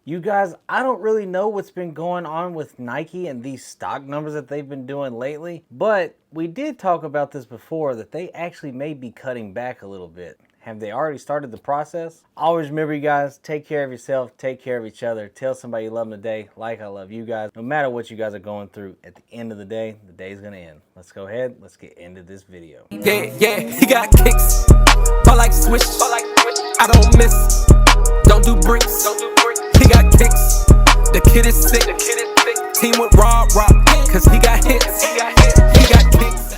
You guys, I don't really know what's been going on with Nike and these stock numbers that they've been doing lately, but we did talk about this before, that they actually may be cutting back a little bit. Have they already started the process? Always remember, you guys, take care of yourself, take care of each other, tell somebody you love them today like I love you guys. No matter what you guys are going through, at the end of the day's gonna end. Let's go ahead, let's get into this video. Yeah, he got kicks, ball like swish, I don't miss, don't do bricks, he got kicks, the kid is sick, team with raw, cause he got hits, he got kicks.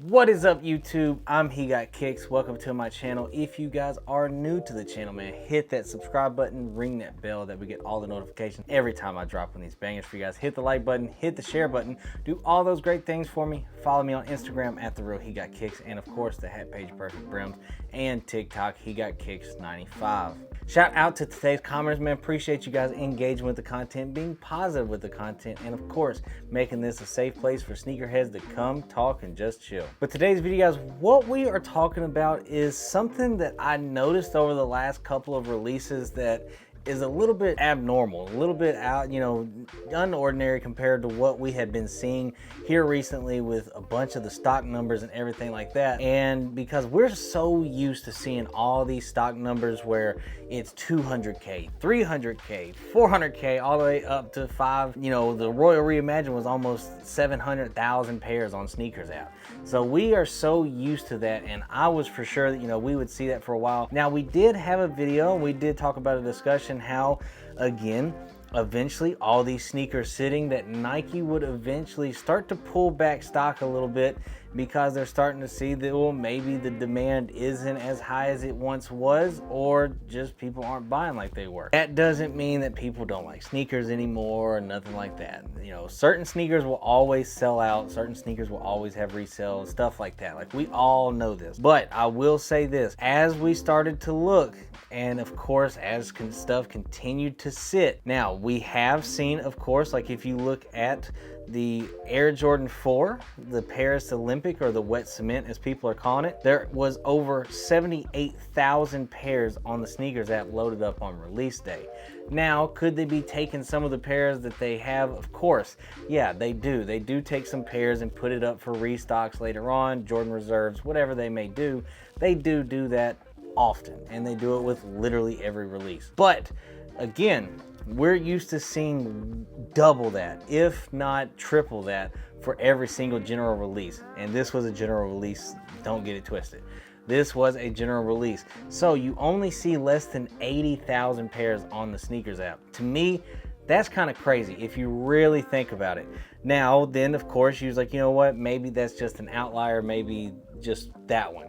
What is up, YouTube? I'm He Got Kicks. Welcome to my channel. If you guys are new to the channel, man, hit that subscribe button, ring that bell that we get all the notifications every time I drop one of these bangers for you guys. Hit the like button, hit the share button, do all those great things for me. Follow me on Instagram at therealhegotkickz, and of course the hat page Perfectbrimz, and TikTok He Got Kicks 95. Shout out to today's commenters, man. Appreciate you guys engaging with the content, being positive with the content, and of course making this a safe place for sneakerheads to come talk and just chill. But today's video, guys, what we are talking about is something that I noticed over the last couple of releases that is a little bit abnormal, a little bit out, unordinary compared to what we had been seeing here recently with a bunch of the stock numbers and everything like that. And because we're so used to seeing all these stock numbers where it's 200K, 300K, 400K, all the way up to the Royal Reimagine was almost 700,000 pairs on Sneakers app. So we are so used to that, and I was for sure that, we would see that for a while. Now, we did have a video, we did talk about a discussion how, again, eventually all these sneakers sitting, that Nike would eventually start to pull back stock a little bit because they're starting to see that, well, maybe the demand isn't as high as it once was, or just people aren't buying like they were. That doesn't mean that people don't like sneakers anymore or nothing like that. Certain sneakers will always sell out, certain sneakers will always have resale, stuff like that. Like, we all know this. But I will say this, as we started to look, and of course as stuff continued to sit, now we have seen, of course, like if you look at the Air Jordan 4, the Paris Olympic, or the wet cement as people are calling it, there was over 78,000 pairs on the Sneakers app loaded up on release day. Now, could they be taking some of the pairs that they have? Of course, yeah, they do. They do take some pairs and put it up for restocks later on, Jordan reserves, whatever they may do. They do that often, and they do it with literally every release. But again, we're used to seeing double that, if not triple that, for every single general release. And this was a general release, don't get it twisted. This was a general release. So you only see less than 80,000 pairs on the Sneakers app. To me, that's kind of crazy if you really think about it. Now, then, of course, you was like, you know what, maybe that's just an outlier, maybe just that one.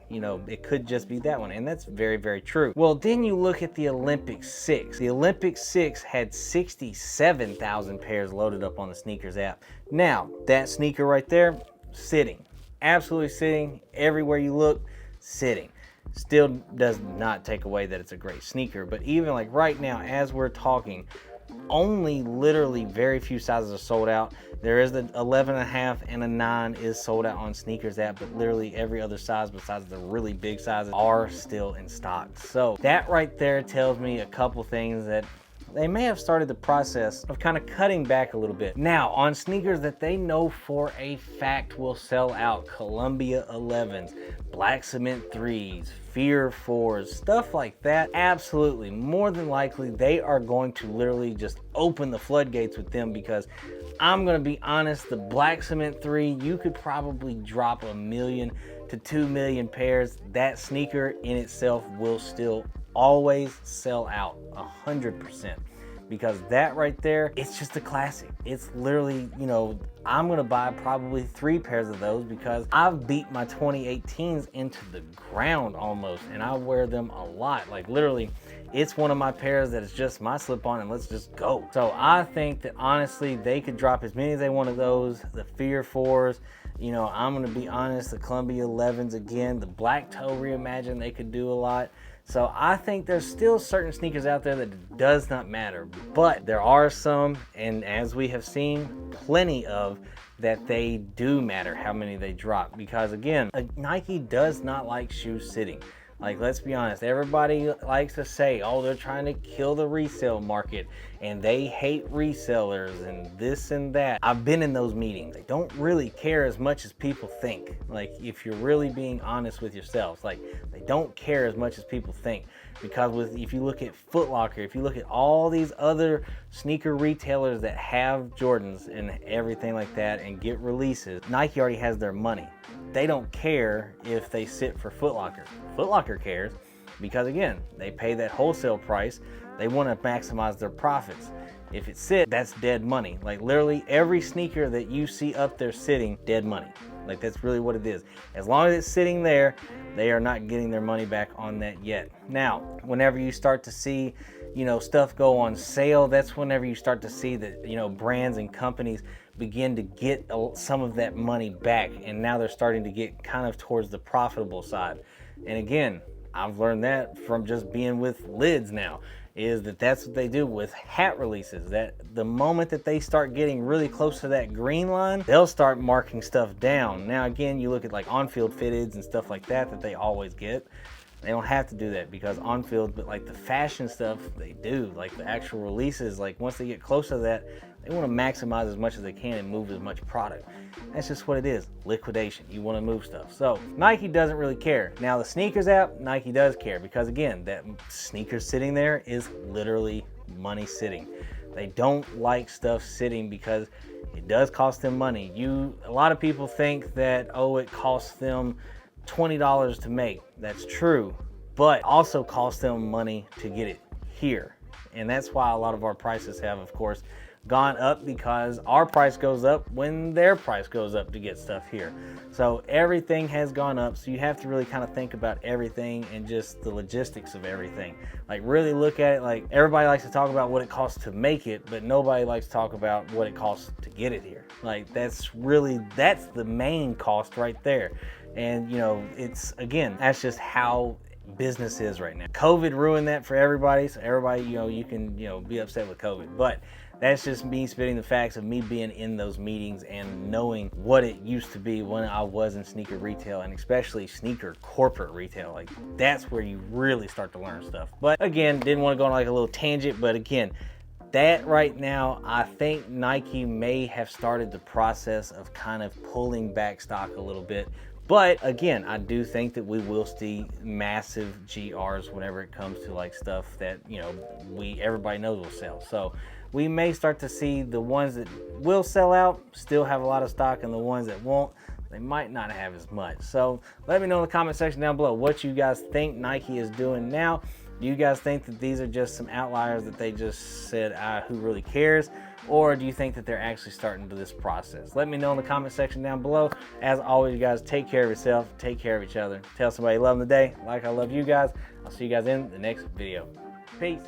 It could just be that one, and that's very, very true. Well, then you look at the Olympic 6. The Olympic 6 had 67,000 pairs loaded up on the Sneakers app. Now, that sneaker right there, sitting. Absolutely sitting. Everywhere you look, sitting. Still does not take away that it's a great sneaker, but even like right now, as we're talking, only literally very few sizes are sold out. There is the 11.5 and a 9 is sold out on Sneakers app, but literally every other size besides the really big sizes are still in stock. So that right there tells me a couple things, that they may have started the process of kind of cutting back a little bit. Now, on sneakers that they know for a fact will sell out, Columbia 11s, Black Cement 3s, Fear 4s, stuff like that, absolutely, more than likely, they are going to literally just open the floodgates with them, because I'm gonna be honest, the Black Cement 3, you could probably drop 1 million to 2 million pairs. That sneaker in itself will still always sell out 100%, because that right there, it's just a classic. It's literally, I'm gonna buy probably 3 pairs of those, because I've beat my 2018s into the ground almost, and I wear them a lot. Like, literally, it's one of my pairs that is just my slip-on and let's just go. So I think that honestly, they could drop as many as they want of those. The Fear 4s, I'm gonna be honest, the Columbia 11s again, the Black Toe Reimagine, they could do a lot. So I think there's still certain sneakers out there that does not matter, but there are some, and as we have seen plenty of, that they do matter how many they drop, because again, Nike does not like shoes sitting. Like, let's be honest, everybody likes to say, oh, they're trying to kill the resale market and they hate resellers and this and that. I've been in those meetings. They don't really care as much as people think. Like, if you're really being honest with yourselves, like, they don't care as much as people think. Because if you look at Foot Locker, if you look at all these other sneaker retailers that have Jordans and everything like that and get releases, Nike already has their money. They don't care if they sit for Foot Locker. Foot Locker cares because, again, they pay that wholesale price. They want to maximize their profits. If it sits, that's dead money. Like, literally every sneaker that you see up there sitting, dead money. Like, that's really what it is. As long as it's sitting there, they are not getting their money back on that yet. Now, whenever you start to see, stuff go on sale, that's whenever you start to see that, brands and companies begin to get some of that money back. And now they're starting to get kind of towards the profitable side. And again, I've learned that from just being with lids now, is that's what they do with hat releases. That the moment that they start getting really close to that green line, they'll start marking stuff down. Now, again, you look at like on-field fitteds and stuff like that they always get. They don't have to do that because on-field, but like the fashion stuff, they do. Like the actual releases, like once they get close to that, they want to maximize as much as they can and move as much product. That's just what it is. Liquidation. You want to move stuff. So Nike doesn't really care. Now the sneakers app, Nike does care because, again, that sneaker sitting there is literally money sitting. They don't like stuff sitting because it does cost them money. A lot of people think that, oh, it costs them $20 to make. That's true, but also costs them money to get it here. And that's why a lot of our prices have, of course, gone up, because our price goes up when their price goes up to get stuff here. So everything has gone up. So you have to really kind of think about everything and just the logistics of everything. Like, really look at it. Like, everybody likes to talk about what it costs to make it, but nobody likes to talk about what it costs to get it here. Like, that's the main cost right there. And it's, again, that's just how business is right now. COVID ruined that for everybody. So everybody, you can, be upset with COVID, but that's just me spitting the facts of me being in those meetings and knowing what it used to be when I was in sneaker retail, and especially sneaker corporate retail. Like, that's where you really start to learn stuff. But again, didn't want to go on like a little tangent, but again, that right now, I think Nike may have started the process of kind of pulling back stock a little bit. But again, I do think that we will see massive GRs whenever it comes to like stuff that, everybody knows will sell. So we may start to see the ones that will sell out still have a lot of stock, and the ones that won't, they might not have as much. So let me know in the comment section down below what you guys think Nike is doing now. Do you guys think that these are just some outliers that they just said, who really cares? Or do you think that they're actually starting to this process? Let me know in the comment section down below. As always, you guys, take care of yourself, take care of each other. Tell somebody you love them today, like I love you guys. I'll see you guys in the next video. Peace.